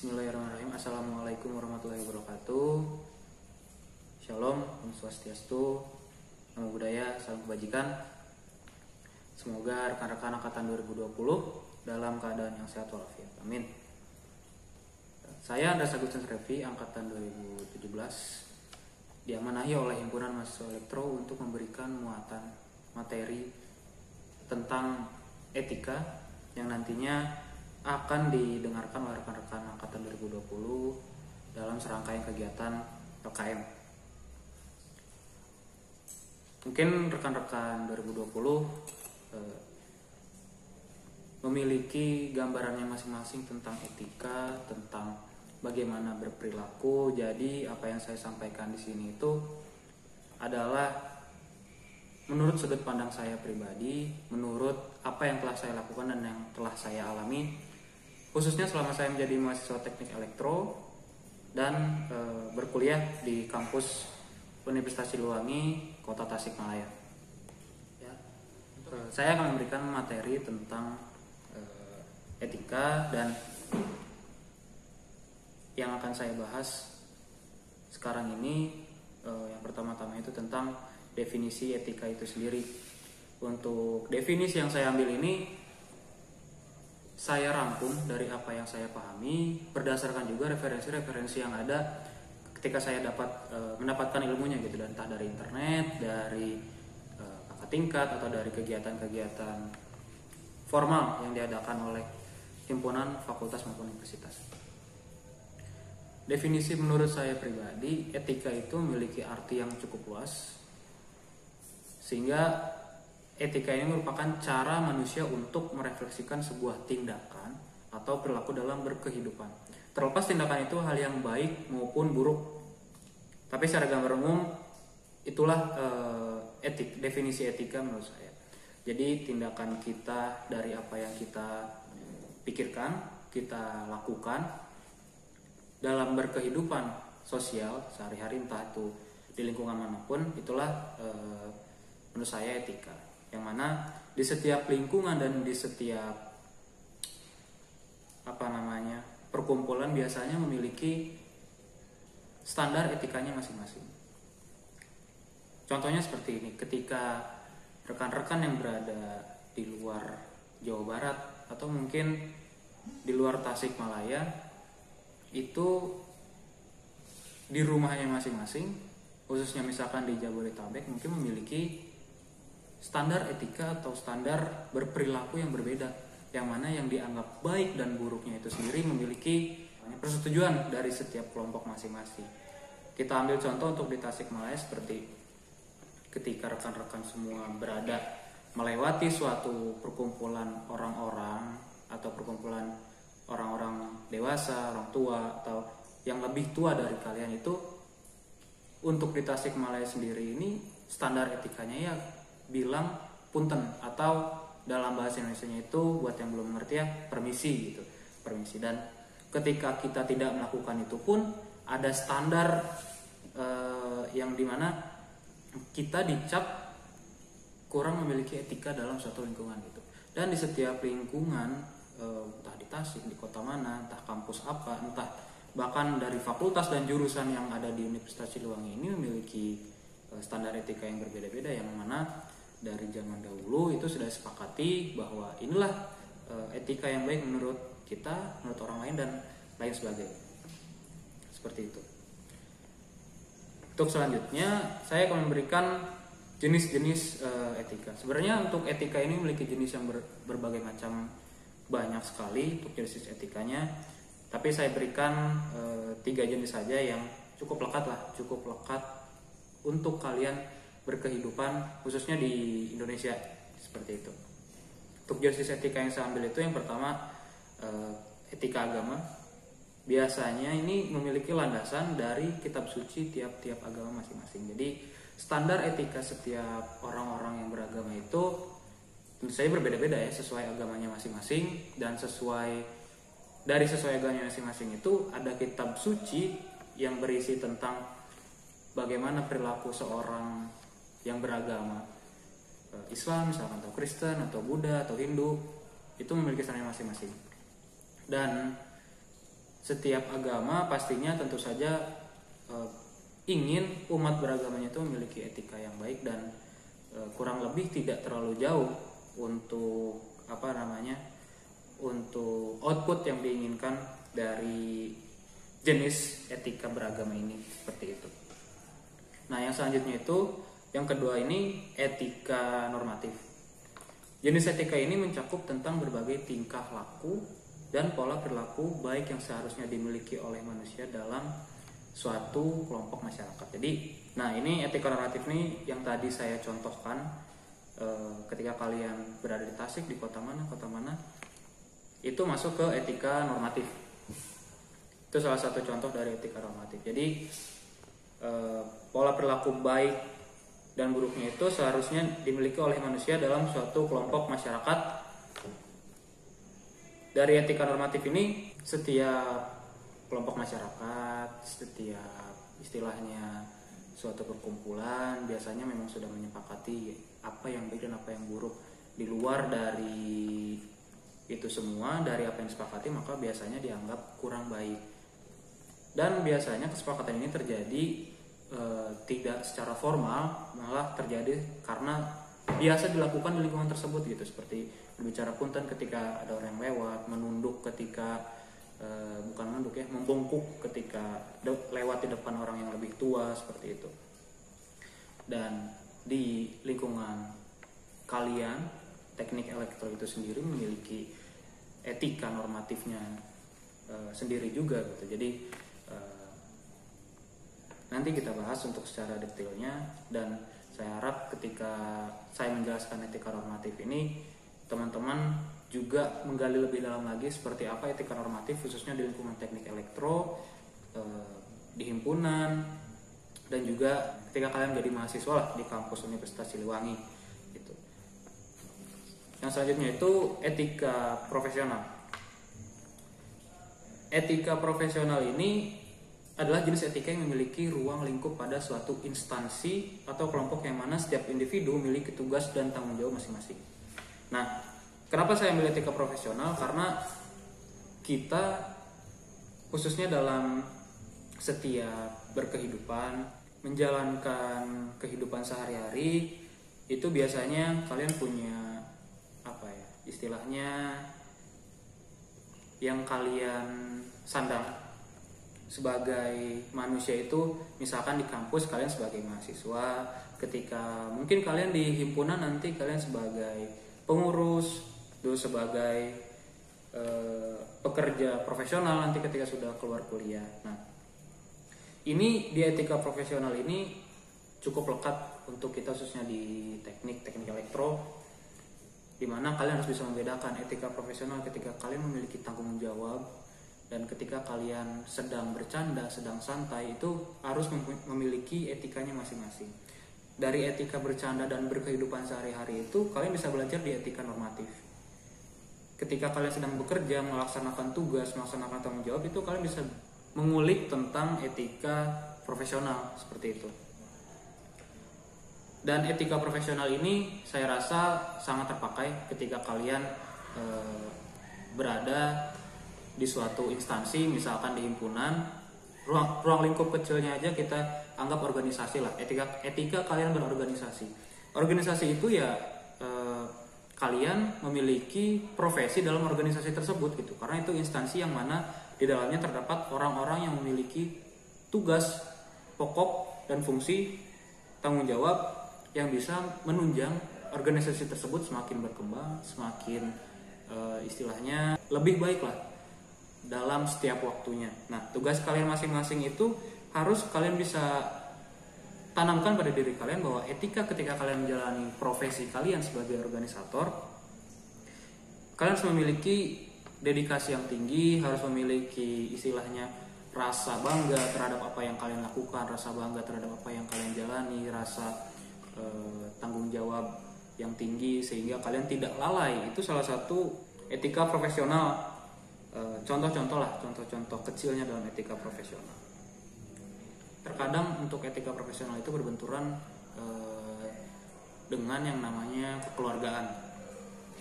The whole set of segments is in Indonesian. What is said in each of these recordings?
Bismillahirrahmanirrahim. Assalamualaikum warahmatullahi wabarakatuh. Shalom, Om Swastiastu, Namo Buddhaya, salam kebajikan. Semoga rekan-rekan angkatan 2020 dalam keadaan yang sehat walafiat. Amin. Saya Andras Agustin Revi, angkatan 2017, diamanahi oleh Himpunan Mahasiswa Elektro untuk memberikan muatan materi tentang etika yang nantinya akan didengarkan oleh rekan-rekan angkatan 2020 dalam serangkaian kegiatan LKM. Mungkin rekan-rekan 2020 memiliki gambarannya masing-masing tentang etika, tentang bagaimana berperilaku. Jadi apa yang saya sampaikan di sini itu adalah menurut sudut pandang saya pribadi, menurut apa yang telah saya lakukan dan yang telah saya alami, khususnya selama saya menjadi mahasiswa teknik elektro dan berkuliah di kampus Universitas Siliwangi, Kota Tasikmalaya. Ya. Saya akan memberikan materi tentang etika, dan yang akan saya bahas sekarang ini yang pertama-tama itu tentang definisi etika itu sendiri. Untuk definisi yang saya ambil ini saya rangkum dari apa yang saya pahami, berdasarkan juga referensi-referensi yang ada ketika saya mendapatkan ilmunya gitu, dan entah dari internet, dari kakak tingkat, atau dari kegiatan-kegiatan formal yang diadakan oleh himpunan, fakultas maupun universitas. Definisi menurut saya pribadi, etika itu memiliki arti yang cukup luas, sehingga etika ini merupakan cara manusia untuk merefleksikan sebuah tindakan atau perilaku dalam berkehidupan. Terlepas tindakan itu hal yang baik maupun buruk, tapi secara gambar umum itulah definisi etika menurut saya. Jadi tindakan kita dari apa yang kita pikirkan, kita lakukan dalam berkehidupan sosial sehari-hari, entah itu di lingkungan manapun, itulah menurut saya etika, yang mana di setiap lingkungan dan di setiap perkumpulan biasanya memiliki standar etikanya masing-masing. Contohnya seperti ini, ketika rekan-rekan yang berada di luar Jawa Barat atau mungkin di luar Tasikmalaya itu di rumahnya masing-masing, khususnya misalkan di Jabodetabek, mungkin memiliki standar etika atau standar berperilaku yang berbeda, yang mana yang dianggap baik dan buruknya itu sendiri memiliki persetujuan dari setiap kelompok masing-masing. Kita ambil contoh untuk di Tasikmalaya, seperti ketika rekan-rekan semua berada melewati suatu perkumpulan orang-orang atau perkumpulan orang-orang dewasa, orang tua, atau yang lebih tua dari kalian, itu untuk di Tasikmalaya sendiri ini standar etikanya ya bilang punten, atau dalam bahasa Indonesianya itu buat yang belum mengerti ya permisi gitu, permisi. Dan ketika kita tidak melakukan itu pun ada standar yang dimana kita dicap kurang memiliki etika dalam suatu lingkungan gitu. Dan di setiap lingkungan, entah di Tasik, di kota mana, entah kampus apa, entah bahkan dari fakultas dan jurusan yang ada di Universitas Siliwangi ini memiliki standar etika yang berbeda-beda, yang mana dari zaman dahulu itu sudah disepakati bahwa inilah etika yang baik menurut kita, menurut orang lain, dan lain sebagainya. Seperti itu. Untuk selanjutnya saya akan memberikan jenis-jenis etika. Sebenarnya untuk etika ini memiliki jenis yang berbagai macam, banyak sekali untuk jenis etikanya. Tapi saya berikan 3 jenis saja yang cukup lekat untuk kalian berkehidupan, khususnya di Indonesia, seperti itu. Untuk jenis etika yang saya ambil itu yang pertama etika agama. Biasanya ini memiliki landasan dari kitab suci tiap-tiap agama masing-masing. Jadi standar etika setiap orang-orang yang beragama itu tentu saja berbeda-beda ya, sesuai agamanya masing-masing, dan sesuai agamanya masing-masing itu ada kitab suci yang berisi tentang bagaimana perilaku seorang yang beragama Islam misalkan, atau Kristen, atau Buddha, atau Hindu, itu memiliki standar masing-masing. Dan setiap agama pastinya tentu saja ingin umat beragamanya itu memiliki etika yang baik dan kurang lebih tidak terlalu jauh untuk untuk output yang diinginkan dari jenis etika beragama ini, seperti itu. Nah, yang selanjutnya itu yang kedua ini etika normatif. Jenis etika ini mencakup tentang berbagai tingkah laku dan pola perilaku baik yang seharusnya dimiliki oleh manusia dalam suatu kelompok masyarakat. Jadi, nah ini etika normatif nih yang tadi saya contohkan ketika kalian berada di Tasik, di kota mana, itu masuk ke etika normatif. Itu salah satu contoh dari etika normatif. Jadi pola perilaku baik dan buruknya itu seharusnya dimiliki oleh manusia dalam suatu kelompok masyarakat. Dari etika normatif ini, setiap kelompok masyarakat, setiap istilahnya suatu perkumpulan biasanya memang sudah menyepakati apa yang baik dan apa yang buruk. Di luar dari itu semua, dari apa yang disepakati, maka biasanya dianggap kurang baik. Dan biasanya kesepakatan ini terjadi tidak secara formal, malah terjadi karena biasa dilakukan di lingkungan tersebut gitu, seperti berbicara punten ketika ada orang yang lewat, menunduk ketika membungkuk ketika lewat di depan orang yang lebih tua, seperti itu. Dan di lingkungan kalian, teknik elektro itu sendiri memiliki etika normatifnya sendiri juga gitu. Jadi nanti kita bahas untuk secara detailnya, dan saya harap ketika saya menjelaskan etika normatif ini, teman-teman juga menggali lebih dalam lagi seperti apa etika normatif khususnya di lingkungan teknik elektro, di himpunan, dan juga ketika kalian jadi mahasiswa lah di kampus Universitas Siliwangi gitu. Yang selanjutnya itu etika profesional. Etika profesional ini adalah jenis etika yang memiliki ruang lingkup pada suatu instansi atau kelompok yang mana setiap individu memiliki tugas dan tanggung jawab masing-masing. Nah, kenapa saya ambil etika profesional? Karena kita khususnya dalam setiap berkehidupan, menjalankan kehidupan sehari-hari, itu biasanya kalian punya istilahnya yang kalian sandang sebagai manusia itu. Misalkan di kampus kalian sebagai mahasiswa, ketika mungkin kalian di himpunan nanti kalian sebagai pengurus, terus sebagai pekerja profesional nanti ketika sudah keluar kuliah. Nah, ini di etika profesional ini cukup lekat untuk kita khususnya di teknik elektro, di mana kalian harus bisa membedakan etika profesional ketika kalian memiliki tanggung jawab dan ketika kalian sedang bercanda, sedang santai, itu harus memiliki etikanya masing-masing. Dari etika bercanda dan berkehidupan sehari-hari itu kalian bisa belajar di etika normatif. Ketika kalian sedang bekerja, melaksanakan tugas, melaksanakan tanggung jawab, itu kalian bisa mengulik tentang etika profesional seperti itu. Dan etika profesional ini saya rasa sangat terpakai ketika kalian berada di suatu instansi, misalkan di himpunan, ruang lingkup kecilnya aja kita anggap organisasi lah. Etika kalian berorganisasi. Organisasi itu ya kalian memiliki profesi dalam organisasi tersebut gitu. Karena itu instansi yang mana di dalamnya terdapat orang-orang yang memiliki tugas pokok dan fungsi tanggung jawab yang bisa menunjang organisasi tersebut semakin berkembang, semakin istilahnya lebih baik lah dalam setiap waktunya. Nah, tugas kalian masing-masing itu harus kalian bisa tanamkan pada diri kalian bahwa etika ketika kalian menjalani profesi kalian sebagai organisator, kalian harus memiliki dedikasi yang tinggi, harus memiliki istilahnya rasa bangga terhadap apa yang kalian lakukan, rasa bangga terhadap apa yang kalian jalani, rasa tanggung jawab yang tinggi sehingga kalian tidak lalai. Itu salah satu etika profesional. Contoh-contoh kecilnya dalam etika profesional. Terkadang untuk etika profesional itu berbenturan dengan yang namanya kekeluargaan.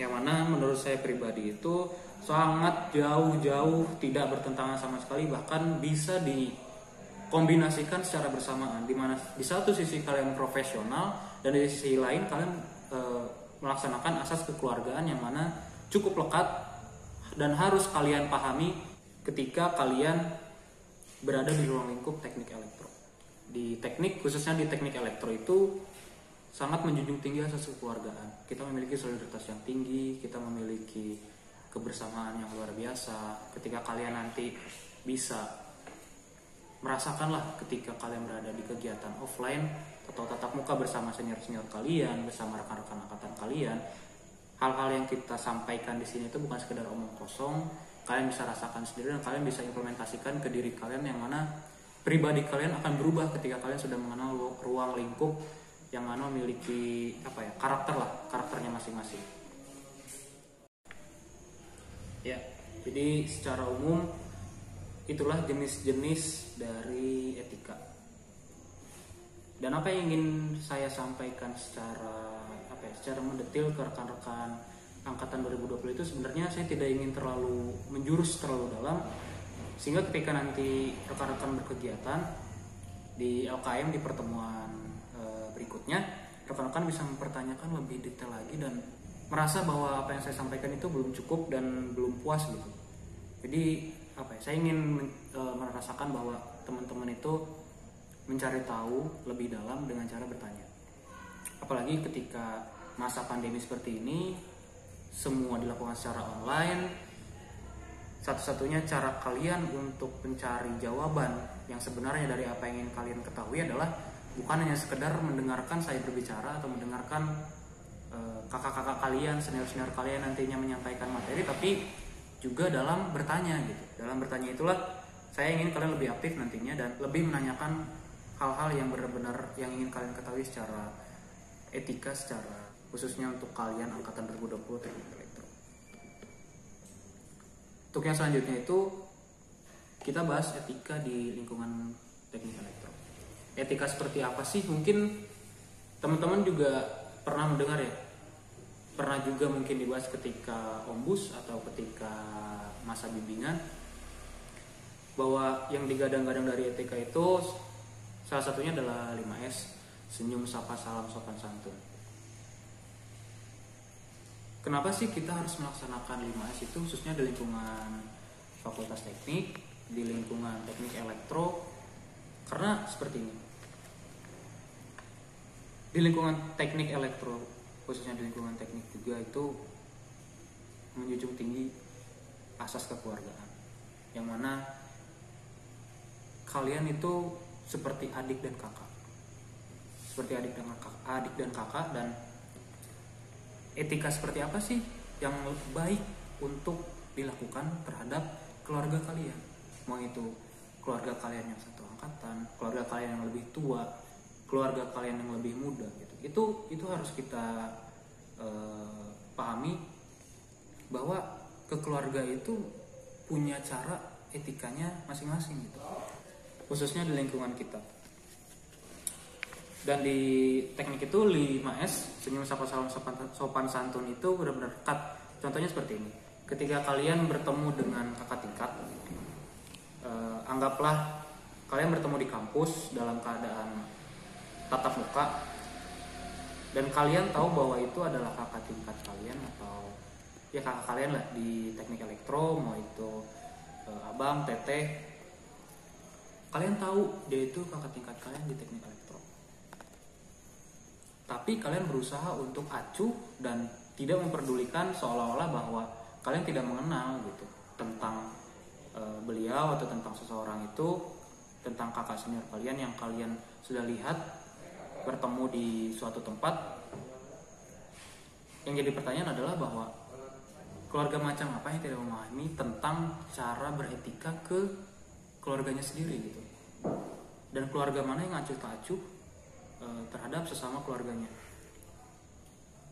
yang mana menurut saya pribadi itu sangat jauh-jauh tidak bertentangan sama sekali, bahkan bisa dikombinasikan secara bersamaan, di mana di satu sisi kalian profesional dan di sisi lain kalian melaksanakan asas kekeluargaan yang mana cukup lekat dan harus kalian pahami ketika kalian berada di ruang lingkup teknik elektro. Di teknik, khususnya di teknik elektro itu sangat menjunjung tinggi asas kekeluargaan. Kita memiliki solidaritas yang tinggi, kita memiliki kebersamaan yang luar biasa. Ketika kalian nanti bisa merasakanlah ketika kalian berada di kegiatan offline atau tatap muka bersama senior-senior kalian, bersama rekan-rekan angkatan kalian, hal-hal yang kita sampaikan di sini itu bukan sekedar omong kosong. Kalian bisa rasakan sendiri dan kalian bisa implementasikan ke diri kalian, yang mana pribadi kalian akan berubah ketika kalian sudah mengenal ruang lingkup yang mana memiliki karakternya masing-masing. Ya, jadi secara umum itulah jenis-jenis dari etika. Dan apa yang ingin saya sampaikan secara mendetil ke rekan-rekan angkatan 2020 itu, sebenarnya saya tidak ingin terlalu menjurus terlalu dalam, sehingga ketika nanti rekan-rekan berkegiatan di LKM di pertemuan berikutnya, rekan-rekan bisa mempertanyakan lebih detail lagi dan merasa bahwa apa yang saya sampaikan itu belum cukup dan belum puas gitu. Jadi saya ingin merasakan bahwa teman-teman itu mencari tahu lebih dalam dengan cara bertanya. Apalagi ketika masa pandemi seperti ini, semua dilakukan secara online. Satu-satunya cara kalian untuk mencari jawaban yang sebenarnya dari apa yang ingin kalian ketahui adalah bukan hanya sekedar mendengarkan saya berbicara atau mendengarkan kakak-kakak kalian, senior-senior kalian nantinya menyampaikan materi, tapi juga dalam bertanya gitu. Dalam bertanya itulah saya ingin kalian lebih aktif nantinya dan lebih menanyakan hal-hal yang benar-benar yang ingin kalian ketahui secara etika, secara khususnya untuk kalian angkatan 2020 teknik elektro. Untuk yang selanjutnya itu kita bahas etika di lingkungan teknik elektro. Etika seperti apa sih? Mungkin teman-teman juga pernah mendengar ya, pernah juga mungkin dibahas ketika ombus atau ketika masa bimbingan, bahwa yang digadang-gadang dari etika itu salah satunya adalah 5S, senyum, sapa, salam, sopan santun. Kenapa sih kita harus melaksanakan 5S itu khususnya di lingkungan fakultas teknik, di lingkungan teknik elektro? Karena seperti ini, di lingkungan teknik elektro, khususnya di lingkungan teknik juga, itu menjunjung tinggi asas kekeluargaan, yang mana kalian itu seperti adik dan kakak, dan etika seperti apa sih yang baik untuk dilakukan terhadap keluarga kalian, mau itu keluarga kalian yang satu angkatan, keluarga kalian yang lebih tua, keluarga kalian yang lebih muda gitu. Itu harus kita pahami bahwa kekeluarga itu punya cara etikanya masing-masing gitu, khususnya di lingkungan kita. Dan di teknik itu 5S, senyum, sapa, salam, sopan santun itu benar-benar dekat. Contohnya seperti ini, ketika kalian bertemu dengan kakak tingkat, anggaplah kalian bertemu di kampus dalam keadaan tatap muka, dan kalian tahu bahwa itu adalah kakak tingkat kalian atau ya kakak kalian lah di teknik elektro, mau itu abang, teteh, kalian tahu dia itu kakak tingkat kalian di teknik elektro, tapi kalian berusaha untuk acuh dan tidak memperdulikan, seolah-olah bahwa kalian tidak mengenal gitu tentang beliau atau tentang seseorang itu, tentang kakak senior kalian yang kalian sudah lihat bertemu di suatu tempat. Yang jadi pertanyaan adalah bahwa keluarga macam apa yang tidak memahami tentang cara beretika ke keluarganya sendiri gitu, dan keluarga mana yang acuh tak acuh terhadap sesama keluarganya.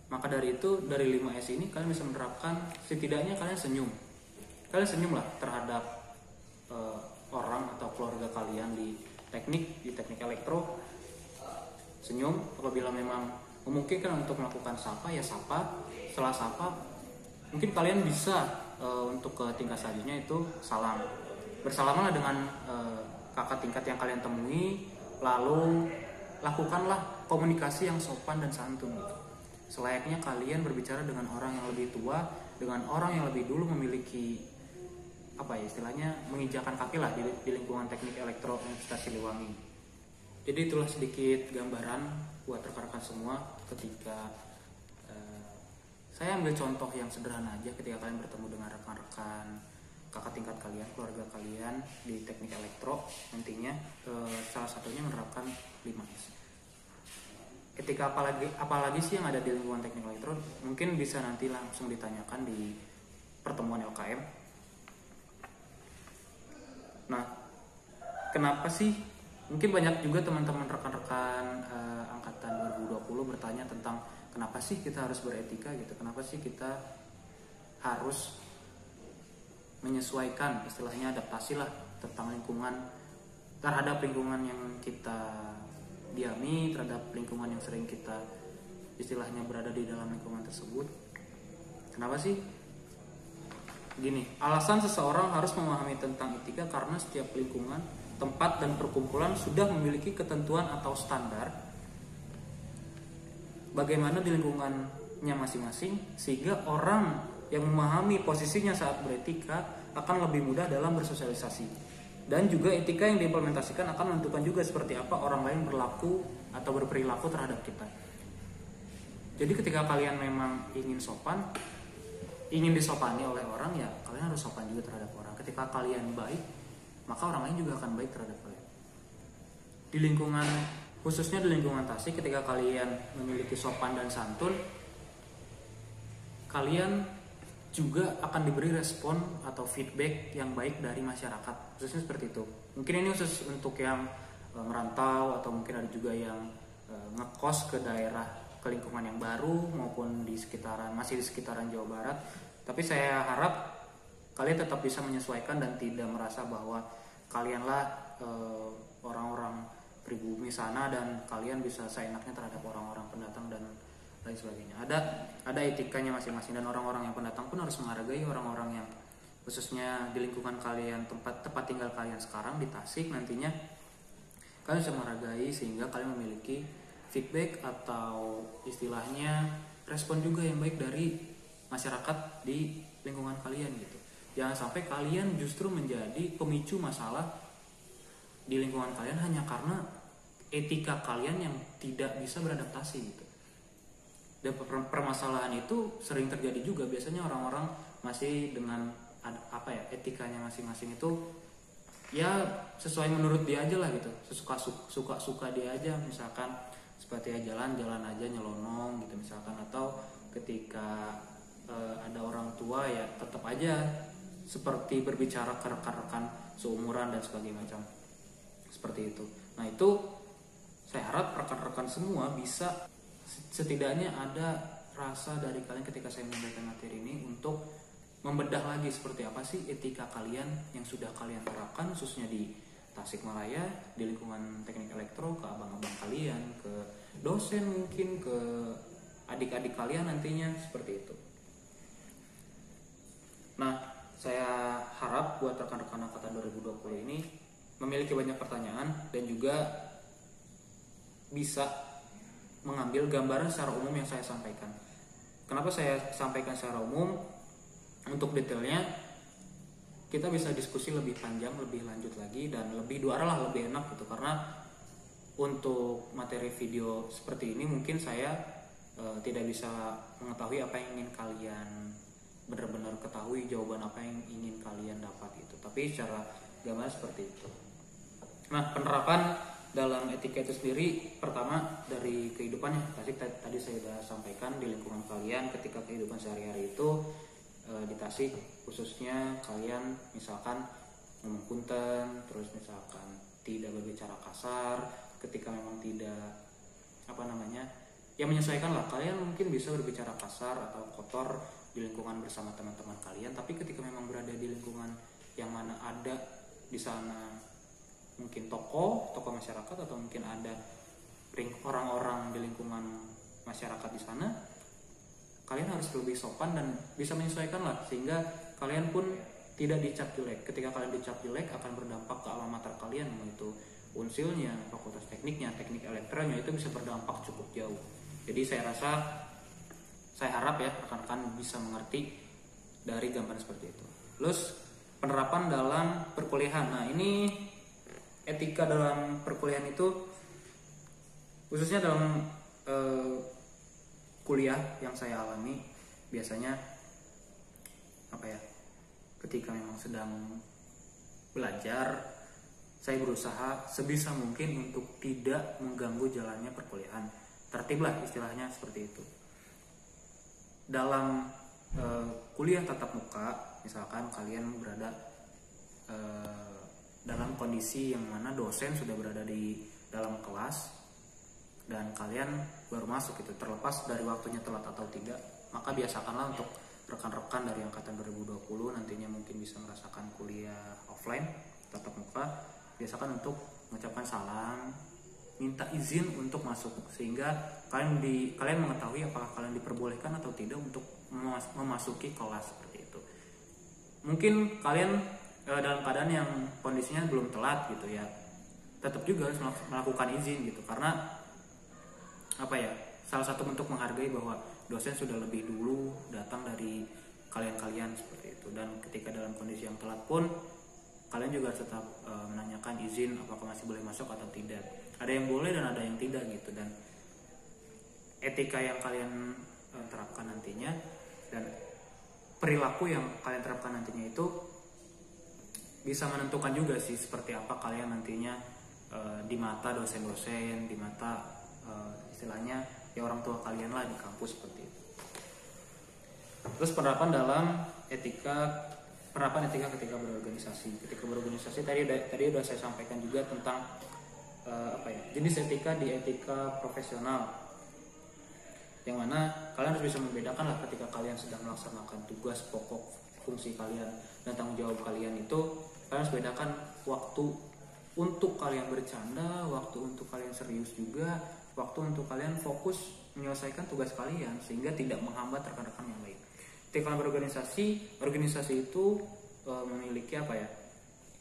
Maka dari itu, dari 5S ini kalian bisa menerapkan, setidaknya kalian senyumlah terhadap orang atau keluarga kalian di teknik elektro. Senyum apabila memang memungkinkan untuk melakukan sapa, ya sapa. Setelah sapa, mungkin kalian bisa untuk ke tingkat selanjutnya itu salam. Bersalamanlah dengan kakak tingkat yang kalian temui, lalu lakukanlah komunikasi yang sopan dan santun gitu. Selayaknya kalian berbicara dengan orang yang lebih tua, dengan orang yang lebih dulu memiliki istilahnya menginjakan kaki lah di lingkungan teknik elektro Universitas Siliwangi. Jadi itulah sedikit gambaran buat rekan-rekan semua ketika saya ambil contoh yang sederhana aja ketika kalian bertemu dengan rekan-rekan kakak tingkat kalian, keluarga kalian di teknik elektro, nantinya salah satunya menerapkan 5S. Ketika apalagi sih yang ada di lingkungan teknik elektro, mungkin bisa nanti langsung ditanyakan di pertemuan LKM. Nah, kenapa sih? Mungkin banyak juga teman-teman rekan-rekan angkatan 2020 bertanya tentang kenapa sih kita harus beretika gitu, kenapa sih kita harus menyesuaikan, istilahnya adaptasi lah tentang lingkungan, terhadap lingkungan yang kita diami, terhadap lingkungan yang sering kita istilahnya berada di dalam lingkungan tersebut. Kenapa sih? Gini, alasan seseorang harus memahami tentang etika karena setiap lingkungan, tempat dan perkumpulan sudah memiliki ketentuan atau standar bagaimana di lingkungannya masing-masing, sehingga orang yang memahami posisinya saat beretika akan lebih mudah dalam bersosialisasi. Dan juga etika yang diimplementasikan akan menentukan juga seperti apa orang lain berlaku atau berperilaku terhadap kita. Jadi ketika kalian memang ingin sopan, ingin disopani oleh orang, ya kalian harus sopan juga terhadap orang. Ketika kalian baik, maka orang lain juga akan baik terhadap kalian. Di lingkungan, khususnya di lingkungan Tasik, ketika kalian memiliki sopan dan santun, kalian juga akan diberi respon atau feedback yang baik dari masyarakat, khususnya seperti itu. Mungkin ini khusus untuk yang merantau, atau mungkin ada juga yang ngekos ke daerah, ke lingkungan yang baru, maupun masih di sekitaran Jawa Barat. Tapi saya harap kalian tetap bisa menyesuaikan dan tidak merasa bahwa kalianlah orang-orang pribumi sana dan kalian bisa seenaknya terhadap orang-orang pendatang dan lain sebagainya. Ada etikanya masing-masing, dan orang-orang yang pendatang pun harus menghargai orang-orang yang khususnya di lingkungan kalian, tempat tinggal kalian sekarang di Tasik. Nantinya kalian bisa menghargai sehingga kalian memiliki feedback atau istilahnya respon juga yang baik dari masyarakat di lingkungan kalian gitu. Jangan sampai kalian justru menjadi pemicu masalah di lingkungan kalian hanya karena etika kalian yang tidak bisa beradaptasi gitu. Dan permasalahan itu sering terjadi juga, biasanya orang-orang masih dengan etikanya masing-masing itu ya sesuai menurut dia aja lah gitu, suka dia aja, misalkan seperti ya jalan aja nyelonong gitu misalkan, atau ketika ada orang tua ya tetap aja seperti berbicara ke rekan-rekan seumuran dan sebagainya macam seperti itu. Nah itu saya harap rekan-rekan semua bisa setidaknya ada rasa dari kalian ketika saya menyampaikan materi ini untuk membedah lagi seperti apa sih etika kalian yang sudah kalian terapkan khususnya di Tasikmalaya, di lingkungan teknik elektro, ke abang-abang kalian, ke dosen mungkin, ke adik-adik kalian nantinya, seperti itu. Nah, saya harap buat rekan-rekan angkatan 2020 ini memiliki banyak pertanyaan dan juga bisa mengambil gambaran secara umum yang saya sampaikan. Kenapa saya sampaikan secara umum? Untuk detailnya kita bisa diskusi lebih panjang, lebih lanjut lagi, dan lebih dua arah lah, lebih enak gitu. Karena untuk materi video seperti ini mungkin saya tidak bisa mengetahui apa yang ingin kalian benar-benar ketahui, jawaban apa yang ingin kalian dapat itu. Tapi secara gambar seperti itu. Nah, penerapan dalam etika itu sendiri, pertama dari kehidupannya. Tadi saya sudah sampaikan di lingkungan kalian ketika kehidupan sehari-hari itu di Tasik khususnya, kalian misalkan ngomong punten, terus misalkan tidak berbicara kasar, ketika memang tidak ya menyesuaikan lah. Kalian mungkin bisa berbicara kasar atau kotor di lingkungan bersama teman-teman kalian, tapi ketika memang berada di lingkungan yang mana ada di sana mungkin tokoh masyarakat, atau mungkin ada orang-orang di lingkungan masyarakat di sana, kalian harus lebih sopan dan bisa menyesuaikan lah, sehingga kalian pun tidak dicap jelek. Ketika kalian dicap jelek akan berdampak ke alma mater kalian, mau itu unsilnya, fakultas tekniknya, teknik elektronya, itu bisa berdampak cukup jauh. Jadi saya harap ya rekan-rekan bisa mengerti dari gambaran seperti itu. Terus penerapan dalam perkuliahan. Nah, ini etika dalam perkuliahan itu khususnya dalam kuliah yang saya alami, biasanya ketika memang sedang belajar, saya berusaha sebisa mungkin untuk tidak mengganggu jalannya perkuliahan. Tertib lah istilahnya seperti itu. Dalam kuliah tatap muka, misalkan kalian berada dalam kondisi yang mana dosen sudah berada di dalam kelas dan kalian baru masuk, itu terlepas dari waktunya telat atau tidak, maka biasakanlah untuk rekan-rekan dari angkatan 2020 nantinya mungkin bisa merasakan kuliah offline tatap muka, biasakan untuk mengucapkan salam, minta izin untuk masuk, sehingga kalian mengetahui apakah kalian diperbolehkan atau tidak untuk memasuki kelas seperti itu. Mungkin kalian dalam keadaan yang kondisinya belum telat gitu ya, tetap juga harus melakukan izin gitu, karena salah satu bentuk menghargai bahwa dosen sudah lebih dulu datang dari kalian seperti itu. Dan ketika dalam kondisi yang telat pun kalian juga tetap menanyakan izin apakah masih boleh masuk atau tidak. Ada yang boleh dan ada yang tidak gitu. Dan etika yang kalian terapkan nantinya dan perilaku yang kalian terapkan nantinya itu bisa menentukan juga sih seperti apa kalian nantinya di mata dosen-dosen, di mata istilahnya ya orang tua kalian lah di kampus seperti itu. Terus penerapan etika ketika berorganisasi. Ketika berorganisasi tadi udah saya sampaikan juga tentang jenis etika di etika profesional, yang mana kalian harus bisa membedakan lah ketika kalian sedang melaksanakan tugas pokok, fungsi kalian dan tanggung jawab kalian itu, kalian harus bedakan waktu untuk kalian bercanda, waktu untuk kalian serius juga, waktu untuk kalian fokus menyelesaikan tugas kalian sehingga tidak menghambat rekan-rekan yang lain. Ketika kalian berorganisasi itu memiliki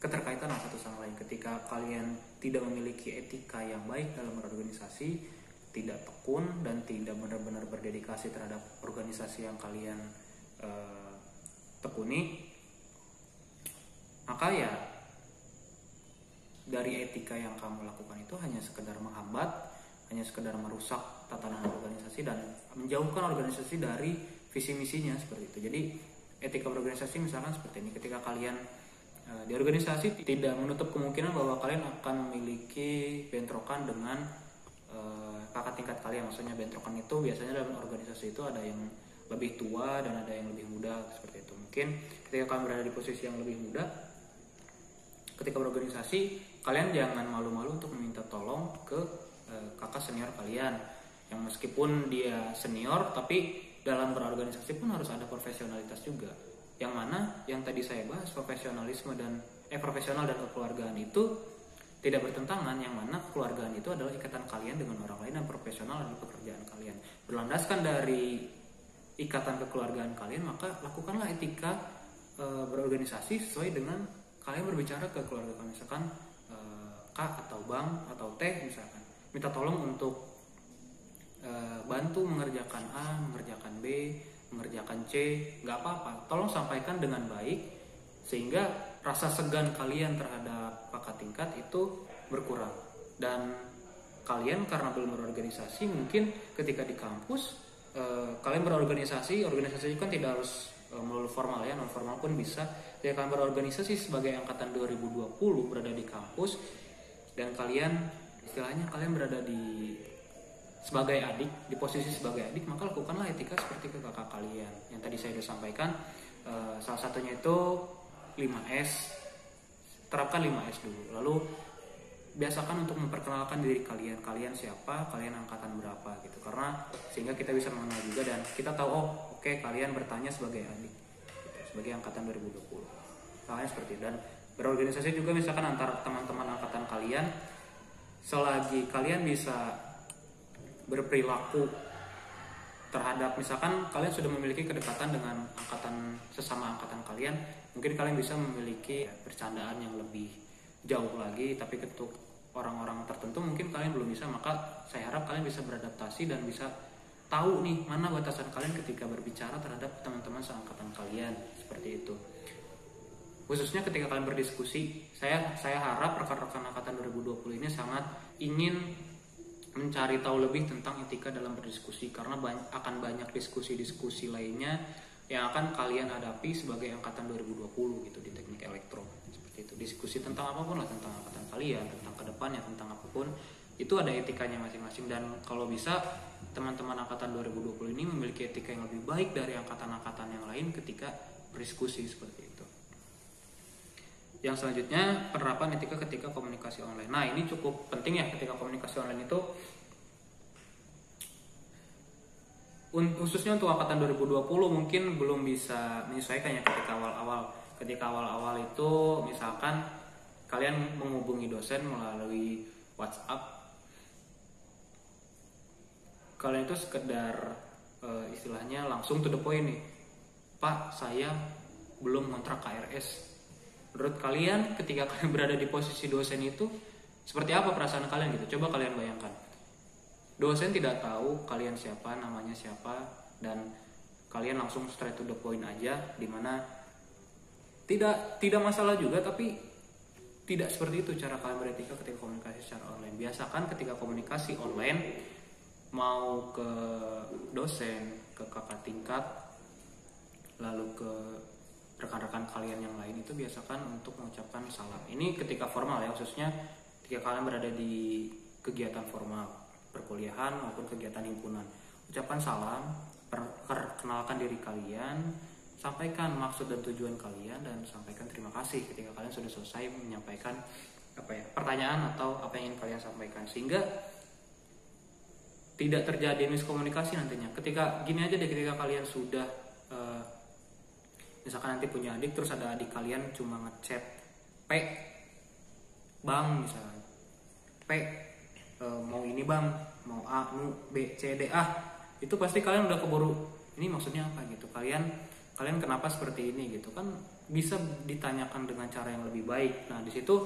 keterkaitan satu sama lain. Ketika kalian tidak memiliki etika yang baik dalam berorganisasi, tidak tekun dan tidak benar-benar berdedikasi terhadap organisasi yang kalian tekuni, maka ya dari etika yang kamu lakukan itu hanya sekedar menghambat, hanya sekedar merusak tatanan organisasi dan menjauhkan organisasi dari visi misinya seperti itu. Jadi etika berorganisasi misalkan seperti ini, ketika kalian di organisasi tidak menutup kemungkinan bahwa kalian akan memiliki bentrokan dengan kakak tingkat kalian. Maksudnya bentrokan itu biasanya dalam organisasi itu ada yang lebih tua dan ada yang lebih muda seperti itu. Mungkin ketika kalian berada di posisi yang lebih muda, ketika berorganisasi kalian jangan malu-malu untuk meminta tolong ke kakak senior kalian, yang meskipun dia senior tapi dalam berorganisasi pun harus ada profesionalitas juga. Yang mana yang tadi saya bahas, profesional dan kekeluargaan itu tidak bertentangan, yang mana kekeluargaan itu adalah ikatan kalian dengan orang lain dan profesional adalah pekerjaan kalian. Berlandaskan dari ikatan kekeluargaan kalian, maka lakukanlah etika berorganisasi sesuai dengan kalian berbicara ke keluarga kalian. Misalkan Kak atau Bang atau Teh misalkan minta tolong untuk bantu mengerjakan A, mengerjakan B, mengerjakan C, nggak apa-apa. Tolong sampaikan dengan baik sehingga rasa segan kalian terhadap kakak tingkat itu berkurang. Dan kalian karena belum berorganisasi, mungkin ketika di kampus kalian organisasi kan tidak harus melulu formal ya, non formal pun bisa. Jadi kalian berorganisasi sebagai angkatan 2020 berada di kampus dan kalian istilahnya kalian berada sebagai adik, di posisi sebagai adik, maka lakukanlah etika seperti ke kakak kalian. Yang tadi saya sudah sampaikan, salah satunya itu 5S. Terapkan 5S dulu. Lalu biasakan untuk memperkenalkan diri kalian siapa, kalian angkatan berapa gitu. Karena sehingga kita bisa mengenal juga dan kita tahu oke, kalian bertanya sebagai adik gitu, sebagai angkatan 2020. Kalian seperti itu. Dan berorganisasi juga misalkan antara teman-teman angkatan kalian, selagi kalian bisa berperilaku terhadap, misalkan kalian sudah memiliki kedekatan dengan sesama angkatan kalian, mungkin kalian bisa memiliki bercandaan yang lebih jauh lagi. Tapi untuk orang-orang tertentu mungkin kalian belum bisa, maka saya harap kalian bisa beradaptasi dan bisa tahu nih mana batasan kalian ketika berbicara terhadap teman-teman seangkatan kalian, seperti itu. Khususnya ketika kalian berdiskusi, saya harap rekan-rekan angkatan 2020 ini sangat ingin mencari tahu lebih tentang etika dalam berdiskusi, karena akan banyak diskusi-diskusi lainnya yang akan kalian hadapi sebagai angkatan 2020 gitu di teknik elektro, seperti itu. Diskusi tentang apapun lah, tentang angkatan kalian, tentang kedepannya, tentang apapun, itu ada etikanya masing-masing. Dan kalau bisa teman-teman angkatan 2020 ini memiliki etika yang lebih baik dari angkatan-angkatan yang lain ketika berdiskusi, seperti itu. Yang selanjutnya, penerapan etika ketika komunikasi online. Nah, ini cukup penting ya ketika komunikasi online itu. Khususnya untuk angkatan 2020 mungkin belum bisa menyesuaikan ya ketika awal-awal. Ketika awal-awal itu misalkan kalian menghubungi dosen melalui WhatsApp. Kalian itu sekedar istilahnya langsung to the point nih. Pak, saya belum ngontrak KRS. Menurut kalian ketika kalian berada di posisi dosen itu seperti apa perasaan kalian gitu? Coba kalian bayangkan. Dosen tidak tahu kalian siapa, namanya siapa, dan kalian langsung straight to the point aja, dimana tidak masalah juga, tapi tidak seperti itu cara kalian beretika ketika komunikasi secara online. Biasakan ketika komunikasi online, mau ke dosen, ke kakak tingkat, lalu ke rekan-rekan kalian yang lain, itu biasakan untuk mengucapkan salam. Ini ketika formal ya, khususnya ketika kalian berada di kegiatan formal, perkuliahan maupun kegiatan himpunan. Ucapan salam, perkenalkan diri kalian, sampaikan maksud dan tujuan kalian, dan sampaikan terima kasih ketika kalian sudah selesai menyampaikan pertanyaan atau apa yang ingin kalian sampaikan, sehingga tidak terjadi miskomunikasi nantinya. Ketika gini aja deh, ketika kalian sudah misalkan nanti punya adik, terus ada adik kalian cuma ngechat P bang, misalnya P mau ini bang, mau A, mau B, C, D, itu pasti kalian udah keburu ini maksudnya apa gitu, kalian kenapa seperti ini gitu kan, bisa ditanyakan dengan cara yang lebih baik. Nah di situ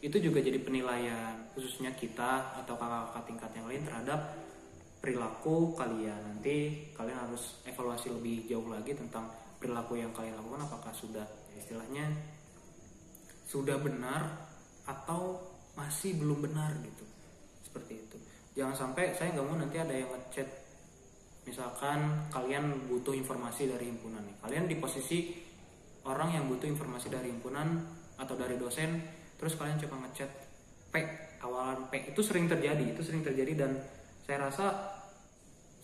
itu juga jadi penilaian khususnya kita atau kakak-kakak tingkat yang lain terhadap perilaku kalian. Nanti kalian harus evaluasi lebih jauh lagi tentang perilaku yang kalian lakukan, apakah sudah istilahnya sudah benar atau masih belum benar gitu, seperti itu. Jangan sampai, saya nggak mau nanti ada yang ngechat, misalkan kalian butuh informasi dari himpunan nih, kalian di posisi orang yang butuh informasi dari himpunan atau dari dosen, terus kalian coba ngechat P, awalan P. Itu sering terjadi dan saya rasa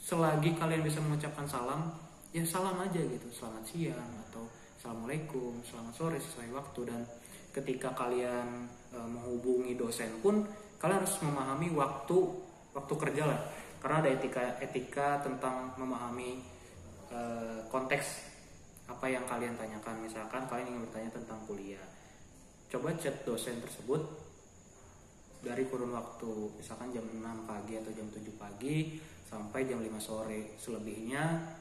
selagi kalian bisa mengucapkan salam, ya salam aja gitu, selamat siang atau assalamualaikum, selamat sore sesuai waktu. Dan ketika kalian menghubungi dosen pun kalian harus memahami waktu kerja lah, karena ada etika tentang memahami konteks apa yang kalian tanyakan. Misalkan kalian ingin bertanya tentang kuliah, coba chat dosen tersebut dari kurun waktu misalkan jam 6 pagi atau jam 7 pagi sampai jam 5 sore. Selebihnya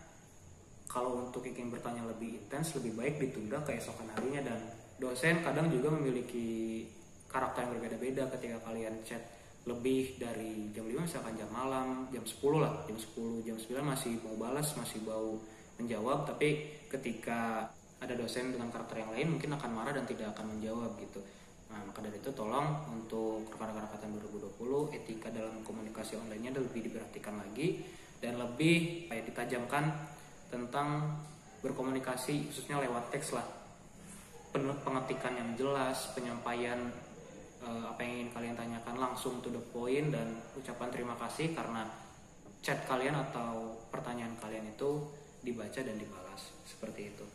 kalau untuk ingin bertanya lebih intens, lebih baik ditunda keesokan harinya. Dan dosen kadang juga memiliki karakter yang berbeda-beda. Ketika kalian chat lebih dari jam 5, misalkan jam malam, jam 10 lah, jam 10, jam 9 masih mau balas, masih mau menjawab. Tapi ketika ada dosen dengan karakter yang lain mungkin akan marah dan tidak akan menjawab gitu. Nah maka dari itu tolong untuk rekan-rekan angkatan 2020, etika dalam komunikasi online-nya lebih diperhatikan lagi dan lebih ditajamkan tentang berkomunikasi khususnya lewat teks lah, pengetikan yang jelas, penyampaian apa yang ingin kalian tanyakan langsung to the point, dan ucapan terima kasih karena chat kalian atau pertanyaan kalian itu dibaca dan dibalas, seperti itu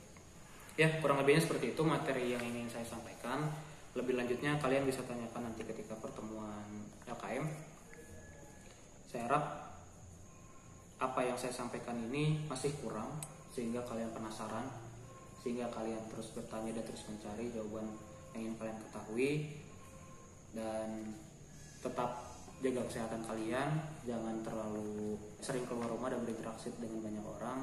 ya. Kurang lebihnya seperti itu materi yang ingin saya sampaikan. Lebih lanjutnya kalian bisa tanyakan nanti ketika pertemuan LKM. Saya harap apa yang saya sampaikan ini masih kurang sehingga kalian penasaran, sehingga kalian terus bertanya dan terus mencari jawaban yang ingin kalian ketahui, dan tetap jaga kesehatan kalian, jangan terlalu sering keluar rumah dan berinteraksi dengan banyak orang,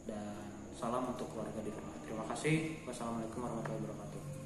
dan salam untuk keluarga di rumah. Terima kasih. Wassalamualaikum warahmatullahi wabarakatuh.